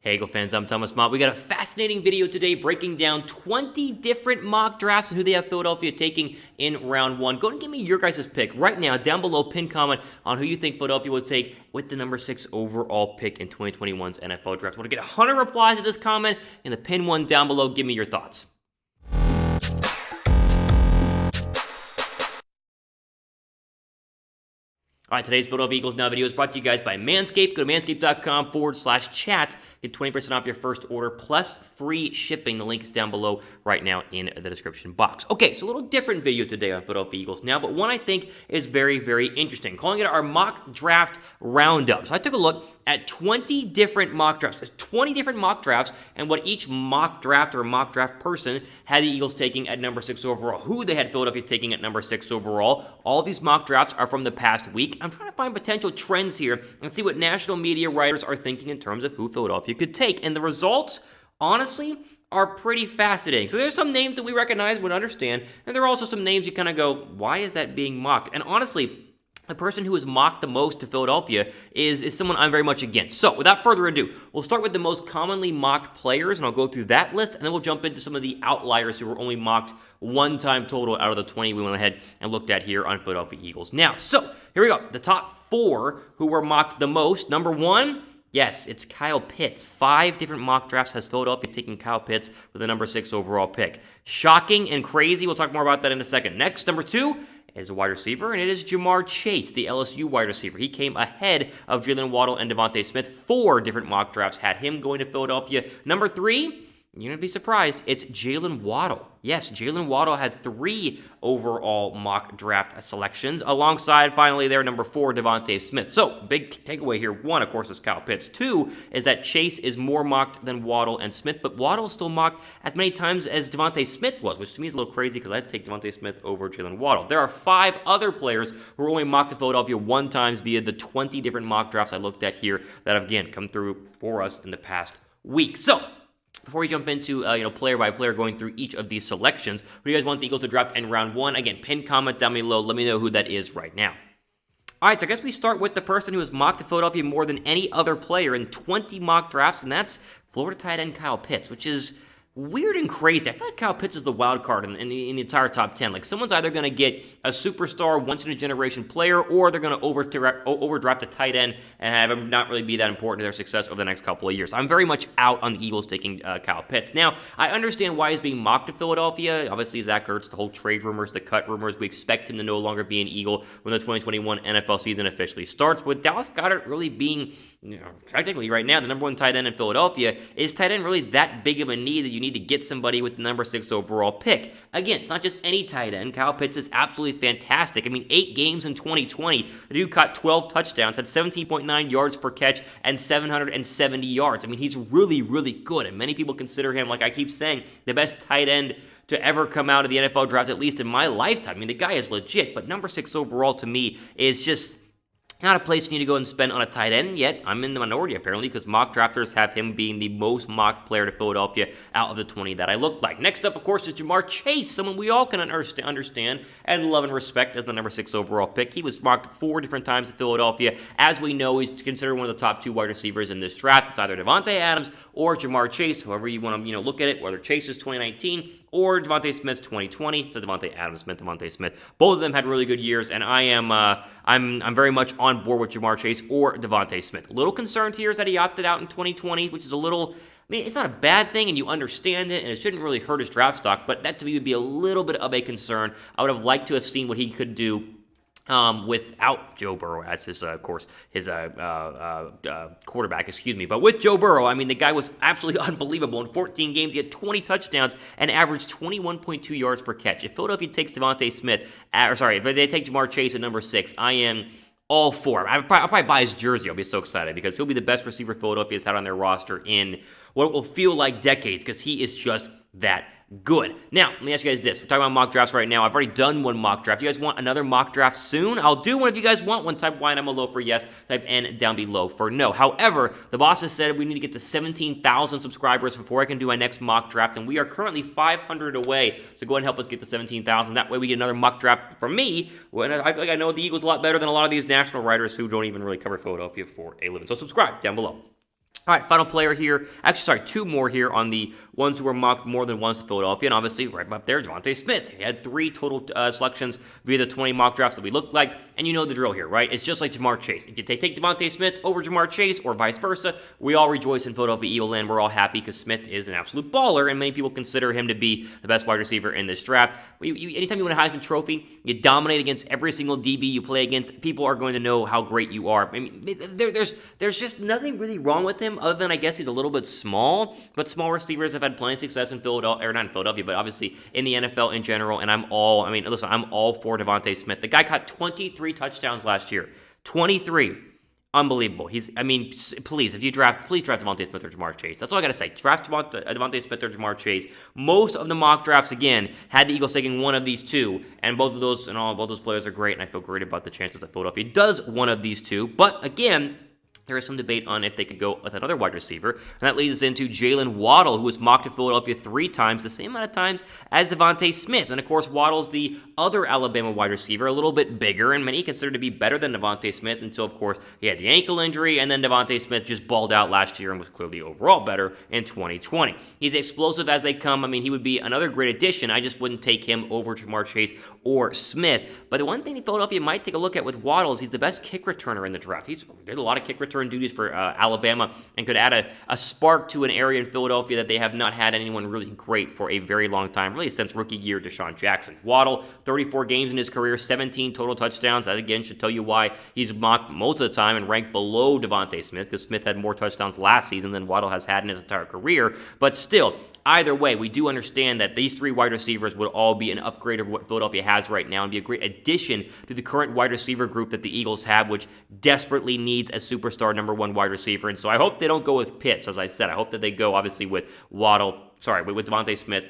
Hey Eagle fans, I'm Thomas Mott. We got a fascinating video today breaking down 20 different mock drafts and who they have Philadelphia taking in round one. Go and give me your guys' pick right now down below. Pin comment on who you think Philadelphia will take with the number 6 overall pick in 2021's NFL Draft. I want to get 100 replies to this comment in the pin one down below. Give me your thoughts. All right, today's Philadelphia Eagles Now video is brought to you guys by Manscaped. Go to manscaped.com/chat. Get 20% off your first order plus free shipping. The link is down below right now in the description box. Okay, so a little different video today on Philadelphia Eagles Now, but one I think is very, very interesting. Calling it our mock draft roundup. So I took a look at 20 different mock drafts. There's 20 different mock drafts and what each mock draft or mock draft person had the Eagles taking at number 6 overall, who they had Philadelphia taking at number 6 overall. All these mock drafts are from the past week. I'm trying to find potential trends here and see what national media writers are thinking in terms of who Philadelphia could take. And the results, honestly, are pretty fascinating. So there's some names that we recognize, would understand, and there are also some names you kind of go, why is that being mocked? And honestly, the person who is mocked the most to Philadelphia is someone I'm very much against. So without further ado, we'll start with the most commonly mocked players, and I'll go through that list, and then we'll jump into some of the outliers who were only mocked one time total out of the 20 we went ahead and looked at here on Philadelphia Eagles Now. So here we go. The top 4 who were mocked the most. Number 1, yes, it's Kyle Pitts. 5 different mock drafts has Philadelphia taking Kyle Pitts with the number 6 overall pick. Shocking and crazy. We'll talk more about that in a second. Next, number 2 is a wide receiver, and it is Ja'Marr Chase, the LSU wide receiver. He came ahead of Jaylen Waddle and DeVonta Smith. 4 different mock drafts had him going to Philadelphia. Number 3, you're going to be surprised, it's Jaylen Waddle. Yes, Jaylen Waddle had 3 overall mock draft selections, alongside, finally, there, number 4, DeVonta Smith. So, big takeaway here. 1, of course, is Kyle Pitts. 2 is that Chase is more mocked than Waddle and Smith, but Waddle is still mocked as many times as DeVonta Smith was, which to me is a little crazy because I'd take DeVonta Smith over Jaylen Waddle. There are 5 other players who were only mocked to Philadelphia 1 time via the 20 different mock drafts I looked at here that have, again, come through for us in the past week. So, before we jump into player by player going through each of these selections, who do you guys want the Eagles to draft in round 1? Again, pin comment down below. Let me know who that is right now. All right, so I guess we start with the person who has mocked to Philadelphia more than any other player in 20 mock drafts, and that's Florida tight end Kyle Pitts, which is weird and crazy. I feel like Kyle Pitts is the wild card in the entire top 10. Like, someone's either going to get a superstar, once-in-a-generation player, or they're going to overdraft a tight end and have him not really be that important to their success over the next couple of years. I'm very much out on the Eagles taking Kyle Pitts. Now, I understand why he's being mocked to Philadelphia. Obviously, Zach Ertz, the whole trade rumors, the cut rumors. We expect him to no longer be an Eagle when the 2021 NFL season officially starts. With Dallas Goedert really being, technically right now, the number 1 tight end in Philadelphia, is tight end really that big of a need that you need to get somebody with the number 6 overall pick? Again, it's not just any tight end. Kyle Pitts is absolutely fantastic. I mean, 8 games in 2020. The dude caught 12 touchdowns, had 17.9 yards per catch, and 770 yards. I mean, he's really, really good, and many people consider him, like I keep saying, the best tight end to ever come out of the NFL draft, at least in my lifetime. I mean, the guy is legit, but number 6 overall to me is just not a place you need to go and spend on a tight end, yet I'm in the minority apparently because mock drafters have him being the most mocked player to Philadelphia out of the 20 that I looked like. Next up, of course, is Ja'Marr Chase, someone we all can understand and love and respect as the number 6 overall pick. He was mocked 4 different times in Philadelphia. As we know, he's considered one of the top 2 wide receivers in this draft. It's either Davante Adams or Ja'Marr Chase, however you want to look at it, whether Chase is 2019 or DeVonta Smith's 2020. So DeVante Adams meant DeVonta Smith. Both of them had really good years, and I'm very much on board with Ja'Marr Chase or DeVonta Smith. A little concerned here is that he opted out in 2020, which is a little, it's not a bad thing, and you understand it, and it shouldn't really hurt his draft stock, but that to me would be a little bit of a concern. I would have liked to have seen what he could do without Joe Burrow as his quarterback, But with Joe Burrow, I mean, the guy was absolutely unbelievable. In 14 games, he had 20 touchdowns and averaged 21.2 yards per catch. If Philadelphia takes DeVonta Smith, if they take Ja'Marr Chase at number 6, I am all for him. I'll probably buy his jersey. I'll be so excited because he'll be the best receiver Philadelphia's had on their roster in what will feel like decades because he is just that good. Now, let me ask you guys this. We're talking about mock drafts right now. I've already done one mock draft. You guys want another mock draft soon? I'll do one if you guys want one. Type Y down below for yes. Type N down below for no. However, the boss has said we need to get to 17,000 subscribers before I can do my next mock draft, and we are currently 500 away. So go ahead and help us get to 17,000. That way we get another mock draft from me. When I feel like I know the Eagles a lot better than a lot of these national writers who don't even really cover Philadelphia for a living. So subscribe down below. All right, final player here. Actually, sorry, two more here on the ones who were mocked more than once to Philadelphia. And obviously, right up there, DeVonta Smith. He had 3 total selections via the 20 mock drafts that we looked like. And you know the drill here, right? It's just like Ja'Marr Chase. If you take DeVonta Smith over Ja'Marr Chase or vice versa, we all rejoice in Philadelphia Eagle land. We're all happy because Smith is an absolute baller, and many people consider him to be the best wide receiver in this draft. Anytime you win a Heisman Trophy, you dominate against every single DB you play against. People are going to know how great you are. I mean, there's just nothing really wrong with him other than I guess he's a little bit small, but small receivers have had plenty of success in Philadelphia, or not in Philadelphia, but obviously in the NFL in general, and I'm all for DeVonta Smith. The guy caught 23 touchdowns last year. 23. Unbelievable. Please draft DeVonta Smith or Ja'Marr Chase. That's all I got to say. Draft DeVonta Smith or Ja'Marr Chase. Most of the mock drafts, again, had the Eagles taking one of these two, and both those players are great, and I feel great about the chances that Philadelphia does one of these two. But again, there is some debate on if they could go with another wide receiver, and that leads us into Jaylen Waddle, who was mocked to Philadelphia 3 times, the same amount of times as DeVonta Smith. And of course, Waddle's the other Alabama wide receiver, a little bit bigger, and many consider to be better than DeVonta Smith until, of course, he had the ankle injury, and then DeVonta Smith just balled out last year and was clearly overall better in 2020. He's explosive as they come. I mean, he would be another great addition. I just wouldn't take him over Ja'Marr Chase or Smith. But the one thing that Philadelphia might take a look at with Waddle is he's the best kick returner in the draft. He did a lot of kick return duties for Alabama and could add a spark to an area in Philadelphia that they have not had anyone really great for a very long time, really since rookie year Deshaun Jackson. Waddle, 34 games in his career, 17 total touchdowns. That, again, should tell you why he's mocked most of the time and ranked below DeVonta Smith, because Smith had more touchdowns last season than Waddle has had in his entire career. But still, either way, we do understand that these 3 wide receivers would all be an upgrade of what Philadelphia has right now and be a great addition to the current wide receiver group that the Eagles have, which desperately needs a superstar number 1 wide receiver. And so I hope they don't go with Pitts, as I said. I hope that they go, obviously, with DeVonta Smith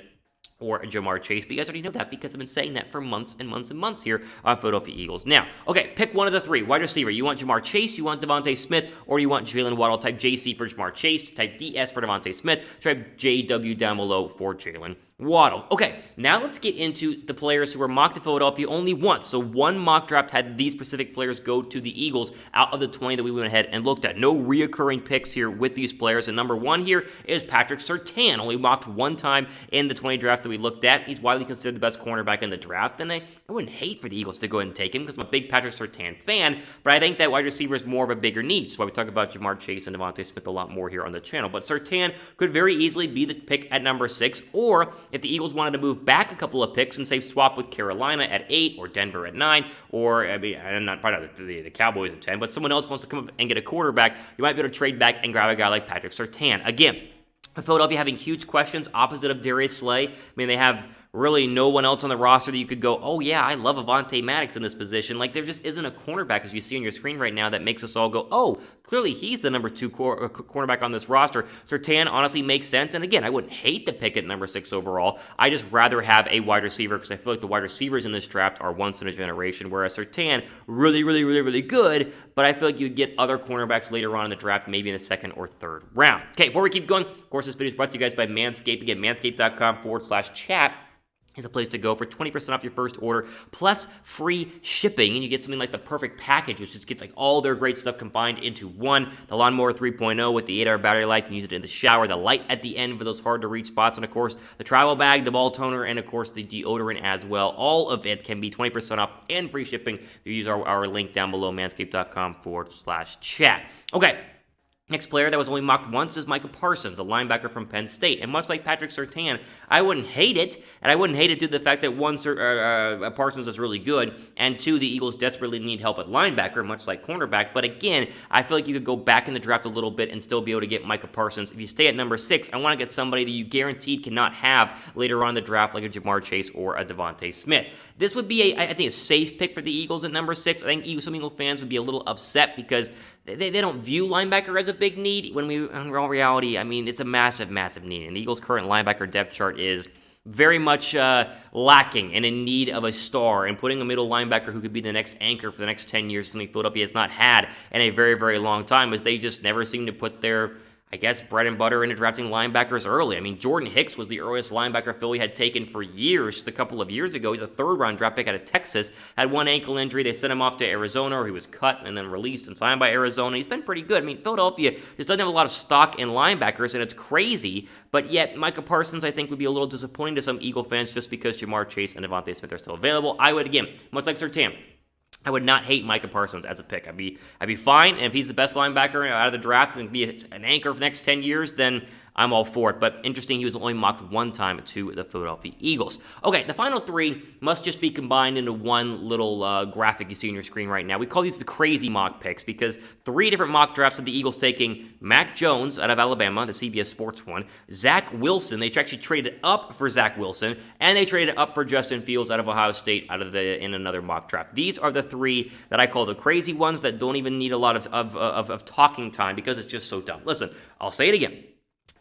or Ja'Marr Chase, but you guys already know that because I've been saying that for months and months and months here on Philadelphia Eagles. Now, okay, pick one of the 3. Wide receiver. You want Ja'Marr Chase, you want DeVonta Smith, or you want Jaylen Waddle. Type JC for Ja'Marr Chase, type DS for DeVonta Smith, type JW down below for Jaylen Waddle. Okay, now let's get into the players who were mocked to Philadelphia only once. So one mock draft had these specific players go to the Eagles out of the 20 that we went ahead and looked at. No reoccurring picks here with these players. And number 1 here is Patrick Surtain, only mocked 1 time in the 20 drafts that we looked at. He's widely considered the best cornerback in the draft, and I wouldn't hate for the Eagles to go ahead and take him because I'm a big Patrick Surtain fan, but I think that wide receiver is more of a bigger need. So why we talk about Ja'Marr Chase and DeVonta Smith a lot more here on the channel. But Surtain could very easily be the pick at number 6, or if the Eagles wanted to move back a couple of picks and say swap with Carolina at 8 or Denver at 9, or probably not the Cowboys at 10, but someone else wants to come up and get a quarterback, you might be able to trade back and grab a guy like Patrick Surtain. Again, Philadelphia having huge questions opposite of Darius Slay. I mean, they have really no one else on the roster that you could go, oh yeah, I love Avonte Maddox in this position. Like, there just isn't a cornerback, as you see on your screen right now, that makes us all go, oh, clearly he's the number 2 cornerback on this roster. Surtain honestly makes sense, and again, I wouldn't hate the pick at number 6 overall. I just rather have a wide receiver because I feel like the wide receivers in this draft are once in a generation, whereas Surtain, really good, but I feel like you'd get other cornerbacks later on in the draft, maybe in the 2nd or 3rd round. Okay, before we keep going, of course, this video is brought to you guys by Manscaped. Again, manscaped.com/chat is a place to go for 20% off your first order plus free shipping, and you get something like the Perfect Package, which just gets like all their great stuff combined into one. The Lawnmower 3.0 with the 8-hour battery life, you can use it in the shower, the light at the end for those hard to reach spots, and of course the travel bag, the ball toner, and of course the deodorant as well. All of it can be 20% off and free shipping if you use our link down below, manscaped.com/chat. Okay. Next player that was only mocked once is Micah Parsons, a linebacker from Penn State. And much like Patrick Surtain, I wouldn't hate it. And I wouldn't hate it due to the fact that one, Parsons is really good, and 2, the Eagles desperately need help at linebacker, much like cornerback. But again, I feel like you could go back in the draft a little bit and still be able to get Micah Parsons. If you stay at number 6, I want to get somebody that you guaranteed cannot have later on in the draft, like a Ja'Marr Chase or a DeVonta Smith. This would be, I think, a safe pick for the Eagles at number 6. I think some Eagle fans would be a little upset because they don't view linebacker as a big need, when in all reality, I mean, it's a massive need. And the Eagles' current linebacker depth chart is very much lacking and in need of a star. And putting a middle linebacker who could be the next anchor for the next 10 years is something Philadelphia has not had in a very long time, as they just never seem to put their I guess, bread and butter into drafting linebackers early. I mean, Jordan Hicks was the earliest linebacker Philly had taken for years, just a couple of years ago. He's a third-round draft pick out of Texas, had one ankle injury. They sent him off to Arizona, where he was cut and then released and signed by Arizona. He's been pretty good. I mean, Philadelphia just doesn't have a lot of stock in linebackers, and it's crazy. But yet, Micah Parsons, I think, would be a little disappointing to some Eagle fans just because Jamar Chase and DeVonta Smith are still available. I would, again, much like Surtain, I would not hate Micah Parsons as a pick. I'd be fine, and if he's the best linebacker out of the draft and be an anchor for the next 10 years, then I'm all for it. But interesting, he was only mocked one time to the Philadelphia Eagles. Okay, the final three must just be combined into one little graphic you see on your screen right now. We call these the crazy mock picks because 3 different mock drafts of the Eagles taking Mac Jones out of Alabama, the CBS Sports one, Zach Wilson. They actually traded up for Zach Wilson, and they traded up for Justin Fields out of Ohio State in another mock draft. These are the 3 that I call the crazy ones that don't even need a lot of talking time because it's just so dumb. Listen, I'll say it again.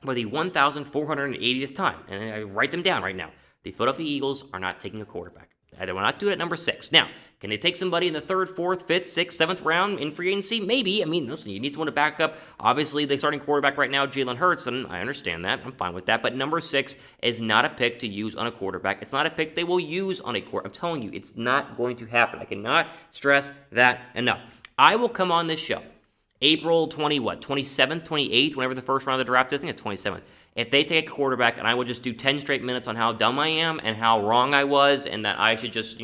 For the 1,480th time, and I write them down right now, the Philadelphia Eagles are not taking a quarterback. They will not do it at number 6. Now, can they take somebody in the 3rd, 4th, 5th, 6th, 7th round in free agency? Maybe. I mean, listen, you need someone to back up. Obviously, the starting quarterback right now, Jalen Hurts, and I understand that. I'm fine with that. But number 6 is not a pick to use on a quarterback. It's not a pick they will use on a quarterback. I'm telling you, it's not going to happen. I cannot stress that enough. I will come on this show April 27th, 28th, whenever the first round of the draft is. I think it's 27th. If they take a quarterback, and I will just do 10 straight minutes on how dumb I am and how wrong I was and that I should just,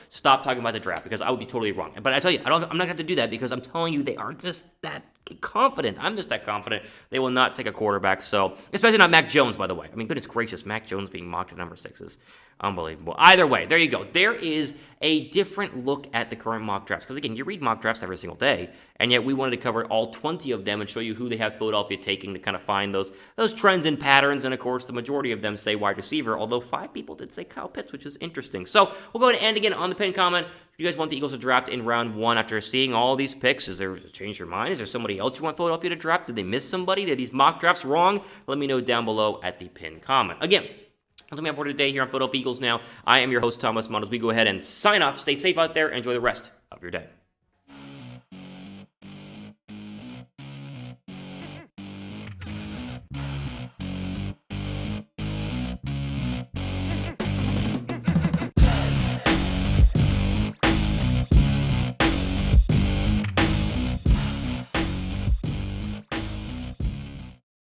stop talking about the draft because I would be totally wrong. But I tell you, I'm not going to have to do that because I'm telling you they aren't just that confident. I'm just that confident. They will not take a quarterback, so especially not Mac Jones, by the way. I mean, goodness gracious, Mac Jones being mocked at number 6 is unbelievable. Either way, there you go. There is a different look at the current mock drafts. Because, again, you read mock drafts every single day, and yet we wanted to cover all 20 of them and show you who they have Philadelphia taking to kind of find those trends and patterns. And, of course, the majority of them say wide receiver, although 5 people did say Kyle Pitts, which is interesting. So we'll go ahead and end again on the pinned comment. If you guys want the Eagles to draft in round 1 after seeing all these picks, has there changed your mind? Is there somebody else you want Philadelphia to draft? Did they miss somebody? Did these mock drafts wrong? Let me know down below at the pinned comment. Again, that's what we have for today here on Philadelphia Eagles Now. I am your host, Thomas Mott, as we go ahead and sign off. Stay safe out there. Enjoy the rest of your day.